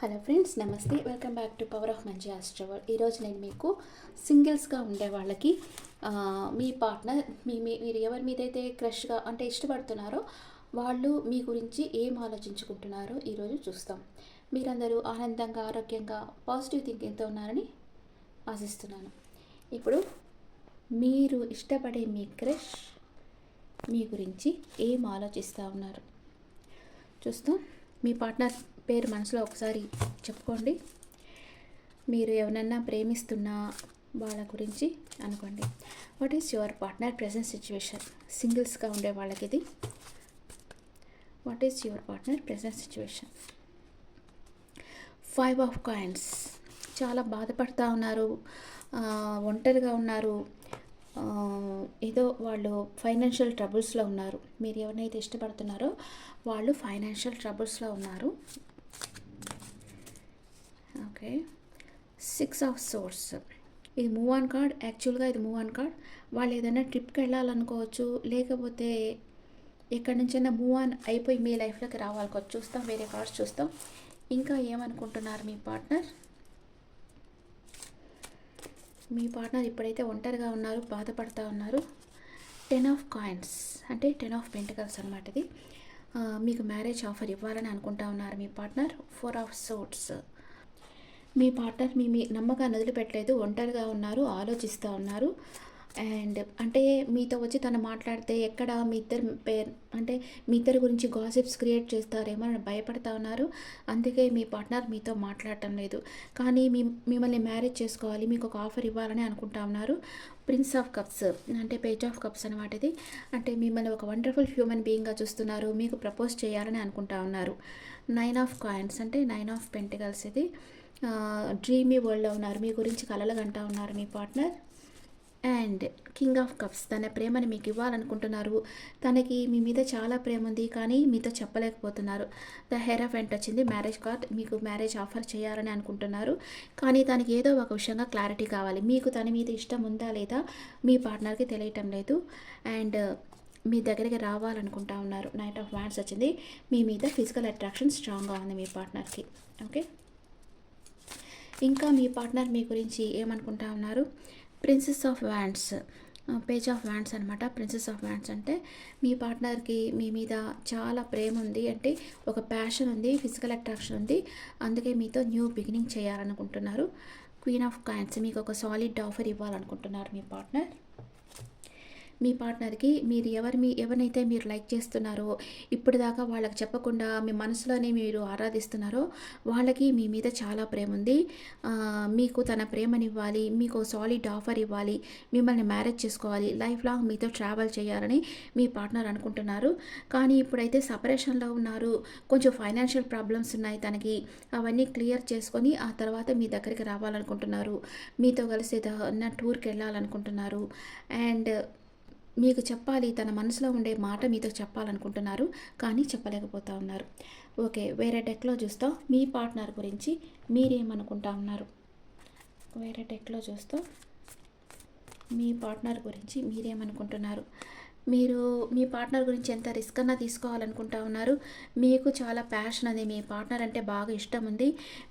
Hello friends, నమస్తే. Welcome back to power of మంచి ఆస్ట్రవల్. ఈరోజు నేను మీకు సింగిల్స్గా ఉండే వాళ్ళకి మీ పార్ట్నర్ మీరు ఎవరి మీదైతే క్రష్గా అంటే ఇష్టపడుతున్నారో వాళ్ళు మీ గురించి ఏం ఆలోచించుకుంటున్నారో ఈరోజు చూస్తాం. మీరందరూ ఆనందంగా, ఆరోగ్యంగా, పాజిటివ్ థింకింగ్తో ఉన్నారని ఆశిస్తున్నాను. ఇప్పుడు మీరు ఇష్టపడే మీ క్రష్ మీ గురించి ఏం ఆలోచిస్తూ ఉన్నారు చూస్తాం. మీ పార్ట్నర్ పేరు మనసులో ఒకసారి చెప్పుకోండి. మీరు ఎవరన్నా ప్రేమిస్తున్నా వాళ్ళ గురించి అనుకోండి. What is your partner present situation? సింగిల్స్గా ఉండే వాళ్ళకి ఇది. What is your partner present situation? 5 of coins. చాలా బాధపడుతూ ఉన్నారు, ఒంటరిగా ఉన్నారు, ఏదో వాళ్ళు ఫైనాన్షియల్ ట్రబుల్స్లో ఉన్నారు. మీరు ఎవరినైతే ఇష్టపడుతున్నారో వాళ్ళు ఫైనాన్షియల్ ట్రబుల్స్లో ఉన్నారు. Okay, 6 of swords. ఇది మూవ్ ఆన్ కార్డ్. యాక్చువల్గా ఇది మూవ్ ఆన్ కార్డ్. వాళ్ళు ఏదైనా ట్రిప్కి వెళ్ళాలనుకోవచ్చు, లేకపోతే ఎక్కడి నుంచైనా మూవ్ ఆన్ అయిపోయి మీ లైఫ్లోకి రావాలనుకోవచ్చు. చూస్తాం, వేరే కార్డ్స్ చూస్తాం. ఇంకా ఏమనుకుంటున్నారు మీ పార్ట్నర్? మీ పార్ట్నర్ ఇప్పుడైతే ఒంటరిగా ఉన్నారు, బాధపడుతూ ఉన్నారు. 10 ఆఫ్ కాయిన్స్ అంటే 10 ఆఫ్ పెంటికల్స్ అనమాట. ఇది మీకు మ్యారేజ్ ఆఫర్ ఇవ్వాలని అనుకుంటా ఉన్నారు మీ పార్ట్నర్. 4 of swords. మీ పార్ట్నర్ మీ నమ్మకాన్ని వదిలిపెట్టలేదు, ఒంటరిగా ఉన్నారు, ఆలోచిస్తూ ఉన్నారు. అండ్ అంటే మీతో వచ్చి తను మాట్లాడితే ఎక్కడ మీ ఇద్దరు అంటే మీ ఇద్దరి గురించి గాసిప్స్ క్రియేట్ చేస్తారేమో అని భయపడతా ఉన్నారు. అందుకే మీ పార్ట్నర్ మీతో మాట్లాడటం లేదు. కానీ మిమ్మల్ని మ్యారేజ్ చేసుకోవాలి, మీకు ఒక ఆఫర్ ఇవ్వాలని అనుకుంటా ఉన్నారు. ప్రిన్స్ ఆఫ్ కప్స్ అంటే పేజ్ ఆఫ్ కప్స్ అనమాట. ఇది అంటే మిమ్మల్ని ఒక వండర్ఫుల్ హ్యూమన్ బీయింగ్గా చూస్తున్నారు, మీకు ప్రపోజ్ చేయాలని అనుకుంటా ఉన్నారు. 9 ఆఫ్ కాయిన్స్ అంటే 9 ఆఫ్ పెంటికల్స్. ఇది డ్రీమీ వరల్డ్లో ఉన్నారు, మీ గురించి కలలు కంటా ఉన్నారు మీ partner. And king of cups. తన ప్రేమని మీకు ఇవ్వాలనుకుంటున్నారు. తనకి మీ మీద చాలా ప్రేమ ఉంది, కానీ మీతో చెప్పలేకపోతున్నారు. ద హెరాఫెంట్ వచ్చింది, మ్యారేజ్ కార్డ్. మీకు మ్యారేజ్ ఆఫర్ చేయాలని అనుకుంటున్నారు, కానీ తనకి ఏదో ఒక విషయంగా క్లారిటీ కావాలి. మీకు తన మీద ఇష్టం ఉందా లేదా మీ పార్ట్నర్కి తెలియటం లేదు. అండ్ మీ దగ్గరికి రావాలనుకుంటా ఉన్నారు. నైట్ ఆఫ్ వ్యాండ్స్ వచ్చింది. మీ మీద ఫిజికల్ అట్రాక్షన్ స్ట్రాంగ్గా ఉంది మీ పార్ట్నర్కి. ఓకే, ఇంకా మీ పార్ట్నర్ మీ గురించి ఏమనుకుంటా ఉన్నారు? Princess of wands, page of wands అనమాట. ప్రిన్సెస్ ఆఫ్ వ్యాండ్స్ అంటే మీ పార్ట్నర్కి మీ మీద చాలా ప్రేమ ఉంది, అంటే ఒక ప్యాషన్ ఉంది, ఫిజికల్ అట్రాక్షన్ ఉంది, అందుకే మీతో న్యూ బిగినింగ్ చేయాలనుకుంటున్నారు. Queen of coins. మీకు ఒక సాలిడ్ ఆఫర్ ఇవ్వాలనుకుంటున్నారు మీ పార్ట్నర్. మీ పార్ట్నర్కి మీరు ఎవరినైతే మీరు లైక్ చేస్తున్నారో, ఇప్పుడు దాకా వాళ్ళకి చెప్పకుండా మీ మనసులోనే మీరు ఆరాధిస్తున్నారో వాళ్ళకి మీ మీద చాలా ప్రేమ ఉంది. మీకు తన ప్రేమనివ్వాలి, మీకు సాలిడ్ ఆఫర్ ఇవ్వాలి, మిమ్మల్ని మ్యారేజ్ చేసుకోవాలి, లైఫ్ లాంగ్ మీతో ట్రావెల్ చేయాలని మీ పార్ట్నర్ అనుకుంటున్నారు. కానీ ఇప్పుడైతే సపరేషన్లో ఉన్నారు, కొంచెం ఫైనాన్షియల్ ప్రాబ్లమ్స్ ఉన్నాయి తనకి. అవన్నీ క్లియర్ చేసుకొని ఆ తర్వాత మీ దగ్గరికి రావాలనుకుంటున్నారు. మీతో కలిసి ఏదైనా టూర్కి వెళ్ళాలనుకుంటున్నారు. అండ్ మీకు చెప్పాలి, తన మనసులో ఉండే మాట మీతో చెప్పాలనుకుంటున్నారు, కానీ చెప్పలేకపోతూ ఉన్నారు. ఓకే, వేరే డెక్లో చూస్తాం మీ పార్ట్నర్ గురించి మీరేమనుకుంటా ఉన్నారు. వేరే డెక్లో చూస్తాం మీ పార్ట్నర్ గురించి మీరేమనుకుంటున్నారు. మీరు మీ పార్ట్నర్ గురించి ఎంత రిస్క్ అన్నా తీసుకోవాలనుకుంటా ఉన్నారు. మీకు చాలా ప్యాషన్ ఉంది, మీ పార్ట్నర్ అంటే బాగా ఇష్టం ఉంది.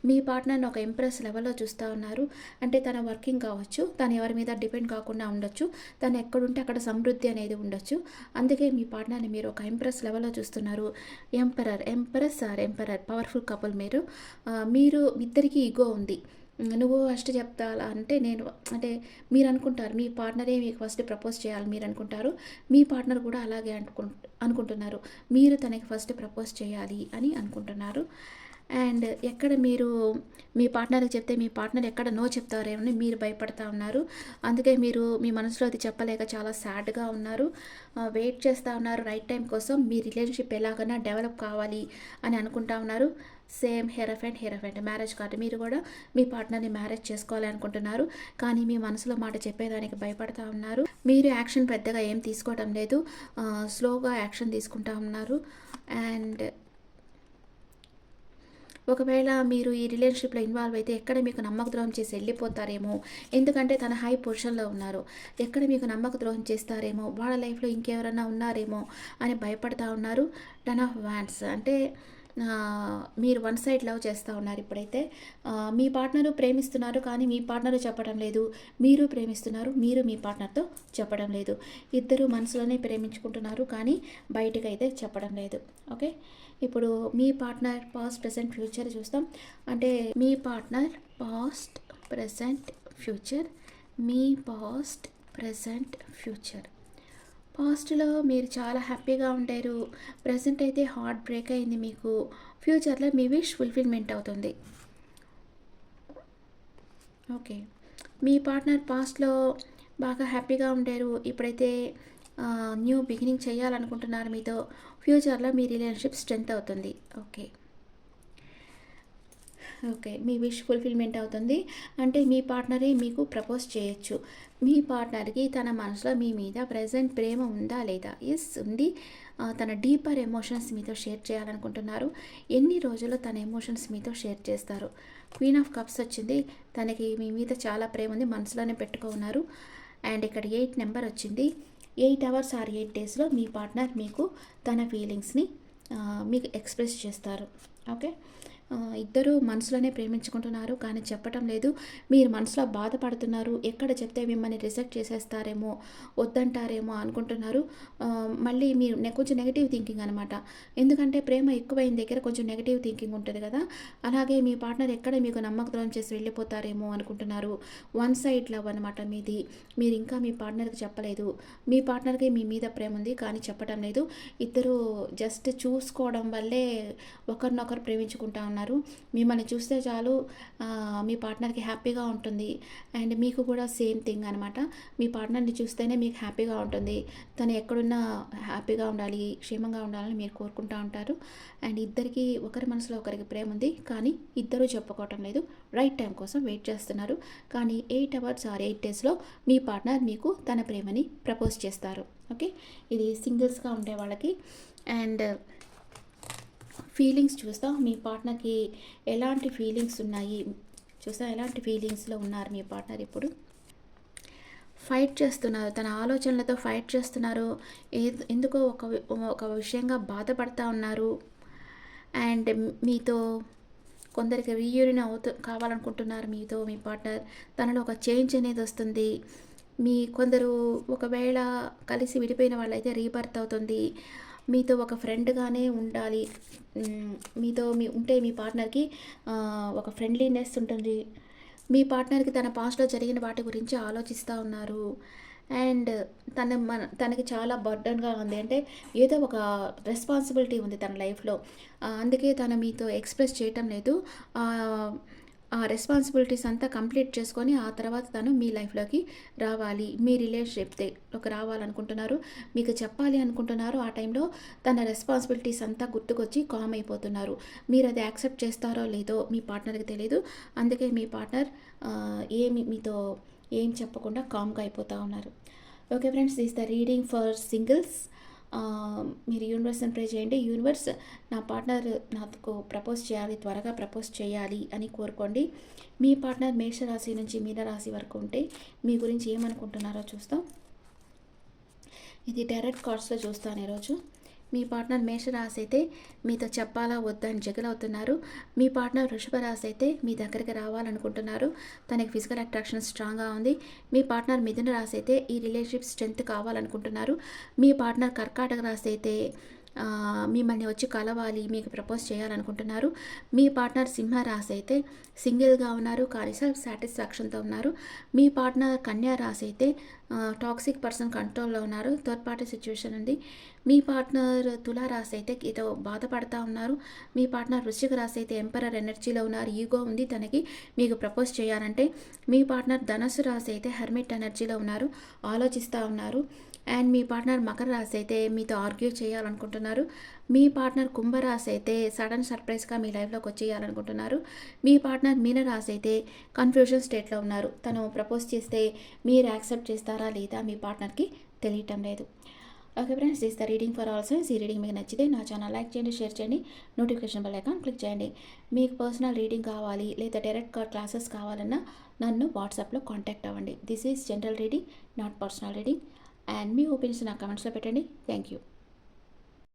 మీ పార్ట్నర్ని ఒక ఇంప్రెస్ లెవెల్లో చూస్తూ ఉన్నారు. అంటే తన వర్కింగ్ కావచ్చు, తను ఎవరి మీద డిపెండ్ కాకుండా ఉండొచ్చు, తను ఎక్కడుంటే అక్కడ సమృద్ధి అనేది ఉండొచ్చు. అందుకే మీ పార్ట్నర్ని మీరు ఒక ఇంప్రెస్ లెవెల్లో చూస్తున్నారు. Empress powerful couple. మీరు ఇద్దరికీ ఈగో ఉంది. నువ్వు ఫస్ట్ చెప్తా అంటే మీరు అనుకుంటారు మీ పార్ట్నరే మీకు ఫస్ట్ ప్రపోజ్ చేయాలి మీరు అనుకుంటారు. మీ పార్ట్నర్ కూడా అలాగే అనుకుంటున్నారు, మీరు తనకి ఫస్ట్ ప్రపోజ్ చేయాలి అని అనుకుంటున్నారు. అండ్ ఎక్కడ మీరు మీ పార్ట్నర్కి చెప్తే మీ పార్ట్నర్ ఎక్కడ నో చెప్తారేమని మీరు భయపడతా ఉన్నారు. అందుకే మీరు మీ మనసులో అది చెప్పలేక చాలా సాడ్గా ఉన్నారు, వెయిట్ చేస్తూ ఉన్నారు రైట్ టైం కోసం. మీ రిలేషన్షిప్ ఎలాగైనా డెవలప్ కావాలి అని అనుకుంటా ఉన్నారు. Same hierophant marriage card. మీరు కూడా మీ పార్ట్నర్ని మ్యారేజ్ చేసుకోవాలి అనుకుంటున్నారు, కానీ మీ మనసులో మాట చెప్పేదానికి భయపడతా ఉన్నారు. మీరు యాక్షన్ పెద్దగా ఏం తీసుకోవడం లేదు, స్లోగా యాక్షన్ తీసుకుంటా ఉన్నారు. అండ్ ఒకవేళ మీరు ఈ రిలేషన్షిప్లో ఇన్వాల్వ్ అయితే ఎక్కడ మీకు నమ్మక ద్రోహం చేసి వెళ్ళిపోతారేమో, ఎందుకంటే తన హై పొజిషన్లో ఉన్నారు. ఎక్కడ మీకు నమ్మక ద్రోహం చేస్తారేమో, వాళ్ళ లైఫ్లో ఇంకెవరన్నా ఉన్నారేమో అని భయపడతా ఉన్నారు. 10 ఆఫ్ వ్యాండ్స్ అంటే మీరు వన్ సైడ్ లవ్ చేస్తూ ఉన్నారు ఇప్పుడైతే. మీ పార్ట్నరు ప్రేమిస్తున్నారు కానీ మీ పార్ట్నరు చెప్పడం లేదు. మీరు ప్రేమిస్తున్నారు, మీరు మీ పార్ట్నర్తో చెప్పడం లేదు. ఇద్దరు మనసులోనే ప్రేమించుకుంటున్నారు కానీ బయటకైతే చెప్పడం లేదు. ఓకే, ఇప్పుడు మీ పార్ట్నర్ పాస్ట్, ప్రెజెంట్, ఫ్యూచర్ చూస్తాం. అంటే మీ పార్ట్నర్ పాస్ట్, ప్రెజెంట్, ఫ్యూచర్. మీ పాస్ట్, ప్రెజెంట్, ఫ్యూచర్. పాస్ట్లో మీరు చాలా హ్యాపీగా ఉంటారు. ప్రజెంట్ అయితే హార్ట్ బ్రేక్ అయింది మీకు. ఫ్యూచర్లో మీ విష్ ఫుల్ఫిల్మెంట్ అవుతుంది. ఓకే, మీ పార్ట్నర్ పాస్ట్లో బాగా హ్యాపీగా ఉంటారు. ఇప్పుడైతే న్యూ బిగినింగ్ చేయాలనుకుంటున్నారు మీతో. ఫ్యూచర్లో మీ రిలేషన్షిప్ స్ట్రెంత్ అవుతుంది. ఓకే ఓకే, మీ విష్ ఫుల్ఫిల్మెంట్ అవుతుంది. అంటే మీ పార్ట్నరే మీకు ప్రపోజ్ చేయొచ్చు. మీ పార్ట్నర్కి తన మనసులో మీ మీద ప్రజెంట్ ప్రేమ ఉందా లేదా? ఎస్ ఉంది. తన డీపర్ ఎమోషన్స్ మీతో షేర్ చేయాలనుకుంటున్నారు. ఎన్ని రోజుల్లో తన ఎమోషన్స్ మీతో షేర్ చేస్తారు? క్వీన్ ఆఫ్ కప్స్ వచ్చింది. తనకి మీ మీద చాలా ప్రేమ ఉంది, మనసులోనే పెట్టుకున్నారు. అండ్ ఇక్కడ 8 నెంబర్ వచ్చింది. 8 hours ఆర్ 8 daysలో మీ పార్ట్నర్ మీకు తన ఫీలింగ్స్ని మీకు ఎక్స్ప్రెస్ చేస్తారు. ఓకే, ఇద్దరు మనసులోనే ప్రేమించుకుంటున్నారు కానీ చెప్పటం లేదు. మీరు మనసులో బాధపడుతున్నారు. ఎక్కడ చెప్తే మిమ్మల్ని రిజెక్ట్ చేసేస్తారేమో, వద్దంటారేమో అనుకుంటున్నారు. మళ్ళీ మీరు కొంచెం నెగిటివ్ థింకింగ్ అనమాట. ఎందుకంటే ప్రేమ ఎక్కువైన దగ్గర కొంచెం నెగిటివ్ థింకింగ్ ఉంటుంది కదా. అలాగే మీ పార్ట్నర్ ఎక్కడ మీకు నమ్మకద్రోహం చేసి వెళ్ళిపోతారేమో అనుకుంటున్నారు. వన్ సైడ్ లవ్ అనమాట మీది. మీరు ఇంకా మీ పార్ట్నర్కి చెప్పలేదు. మీ పార్ట్నర్కి మీ మీద ప్రేమ ఉంది కానీ చెప్పటం లేదు. ఇద్దరు జస్ట్ చూసుకోవడం వల్లే ఒకరినొకరు ప్రేమించుకుంటా ఉన్నారు. మిమ్మల్ని చూస్తే చాలు మీ పార్ట్నర్కి హ్యాపీగా ఉంటుంది. అండ్ మీకు కూడా సేమ్ థింగ్ అనమాట. మీ పార్ట్నర్ని చూస్తేనే మీకు హ్యాపీగా ఉంటుంది. తను ఎక్కడున్నా హ్యాపీగా ఉండాలి, క్షేమంగా ఉండాలని మీరు కోరుకుంటూ ఉంటారు. అండ్ ఇద్దరికి ఒకరి మనసులో ఒకరికి ప్రేమ ఉంది కానీ ఇద్దరూ చెప్పుకోవటం లేదు. రైట్ టైం కోసం వెయిట్ చేస్తున్నారు. కానీ 8 hours ఆర్ 8 daysలో మీ పార్ట్నర్ మీకు తన ప్రేమని ప్రపోజ్ చేస్తారు. ఓకే, ఇది సింగిల్స్గా ఉండే వాళ్ళకి. అండ్ ఫీలింగ్స్ చూస్తా, మీ పార్ట్నర్కి ఎలాంటి ఫీలింగ్స్ ఉన్నాయి చూస్తా. ఎలాంటి ఫీలింగ్స్లో ఉన్నారు మీ పార్ట్నర్ ఇప్పుడు? ఫైట్ చేస్తున్నారు, తన ఆలోచనలతో ఫైట్ చేస్తున్నారు. ఎందుకో ఒక విషయంగా బాధపడతా ఉన్నారు. అండ్ మీతో కొందరికి రీయూనియన్ కావాలనుకుంటున్నారు మీతో మీ పార్ట్నర్. తనలో ఒక చేంజ్ అనేది వస్తుంది. కొందరు ఒకవేళ కలిసి విడిపోయిన వాళ్ళైతే రీబర్త్ అవుతుంది. మీతో ఒక ఫ్రెండ్గానే ఉండాలి. మీతో ఉంటే మీ పార్ట్నర్కి ఒక ఫ్రెండ్లీనెస్ ఉంటుంది. మీ పార్ట్నర్కి తన పాస్ట్లో జరిగిన వాటి గురించి ఆలోచిస్తూ ఉన్నారు. అండ్ తనకి చాలా బర్డన్గా ఉంది. అంటే ఏదో ఒక రెస్పాన్సిబిలిటీ ఉంది తన లైఫ్లో. అందుకే తను మీతో ఎక్స్ప్రెస్ చేయటం లేదు. ఆ రెస్పాన్సిబిలిటీస్ అంతా కంప్లీట్ చేసుకొని ఆ తర్వాత తను మీ లైఫ్లోకి రావాలి, మీ రిలేషన్షిప్లోకి రావాలనుకుంటున్నారు. మీకు చెప్పాలి అనుకుంటున్నారు. ఆ టైంలో తన రెస్పాన్సిబిలిటీస్ అంతా గుర్తుకొచ్చి కామ్ అయిపోతున్నారు. మీరు అది యాక్సెప్ట్ చేస్తారో లేదో మీ పార్ట్నర్కి తెలియదు. అందుకే మీ పార్ట్నర్ మీతో ఏం చెప్పకుండా కామ్గా అయిపోతూ ఉన్నారు. Okay friends, this the reading for singles. మీరు యూనివర్స్ని ప్రే చేయండి. యూనివర్స్, నా పార్ట్నర్ నాకు ప్రపోజ్ చేయాలి, త్వరగా ప్రపోజ్ చేయాలి అని కోరుకోండి. మీ పార్ట్నర్ మేషరాశి నుంచి మీనరాశి వరకు ఉంటే మీ గురించి ఏమనుకుంటున్నారో చూస్తాం. ఇది డైరెక్ట్ కార్డ్స్లో చూస్తాను ఈరోజు. మీ పార్ట్నర్ మేషరాశి అయితే మీతో చెప్పాలా వద్దా అని జగల్ అవుతున్నారు. మీ పార్ట్నర్ వృషభ రాశి అయితే మీ దగ్గరికి రావాలనుకుంటున్నారు. తనకి ఫిజికల్ అట్రాక్షన్ స్ట్రాంగ్గా ఉంది. మీ పార్ట్నర్ మిథున రాశి అయితే ఈ రిలేషన్షిప్ స్ట్రెంత్ కావాలనుకుంటున్నారు. మీ పార్ట్నర్ కర్కాటక రాశి అయితే మిమ్మల్ని వచ్చి కలవాలి, మీకు ప్రపోజ్ చేయాలనుకుంటున్నారు. మీ పార్ట్నర్ సింహ రాశి అయితే సింగిల్గా ఉన్నారు కానీ సెల్ఫ్ సాటిస్ఫాక్షన్తో ఉన్నారు. మీ పార్ట్నర్ కన్యా రాశి అయితే టాక్సిక్ పర్సన్ కంట్రోల్లో ఉన్నారు, థర్డ్ పార్టీ సిచ్యువేషన్ ఉంది. మీ పార్ట్నర్ తులా రాశి అయితే ఏదో బాధపడతా ఉన్నారు. మీ పార్ట్నర్ వృశ్చిక రాశి అయితే ఎంపరర్ ఎనర్జీలో ఉన్నారు, ఈగో ఉంది తనకి, మీకు ప్రపోజ్ చేయాలంటే. మీ పార్ట్నర్ ధనస్సు రాశి అయితే హెర్మిట్ ఎనర్జీలో ఉన్నారు, ఆలోచిస్తూ ఉన్నారు. అండ్ మీ పార్ట్నర్ మకర రాశి అయితే మీతో ఆర్గ్యూ చేయాలనుకుంటున్నారు. మీ పార్ట్నర్ కుంభరాశి అయితే సడన్ సర్ప్రైజ్గా మీ లైఫ్లోకి వచ్చేయాలనుకుంటున్నారు. మీ పార్ట్నర్ మీనరాశి అయితే కన్ఫ్యూజన్ స్టేట్లో ఉన్నారు. తను ప్రపోజ్ చేస్తే మీరు యాక్సెప్ట్ చేస్తారా లేదా మీ పార్ట్నర్కి తెలియటం లేదు. Okay friends, this the reading for all science. ఈ రీడింగ్ మీకు నచ్చితే నా ఛానల్ లైక్ చేయండి, షేర్ చేయండి, నోటిఫికేషన్ బెల్ ఐకాన్ క్లిక్ చేయండి. మీకు పర్సనల్ రీడింగ్ కావాలి లేదా డైరెక్ట్ క్లాసెస్ కావాలన్నా నన్ను వాట్సాప్లో కాంటాక్ట్ అవ్వండి. This is general reading, not personal reading. And me opinions నా కమెంట్స్లో పెట్టండి. Thank you.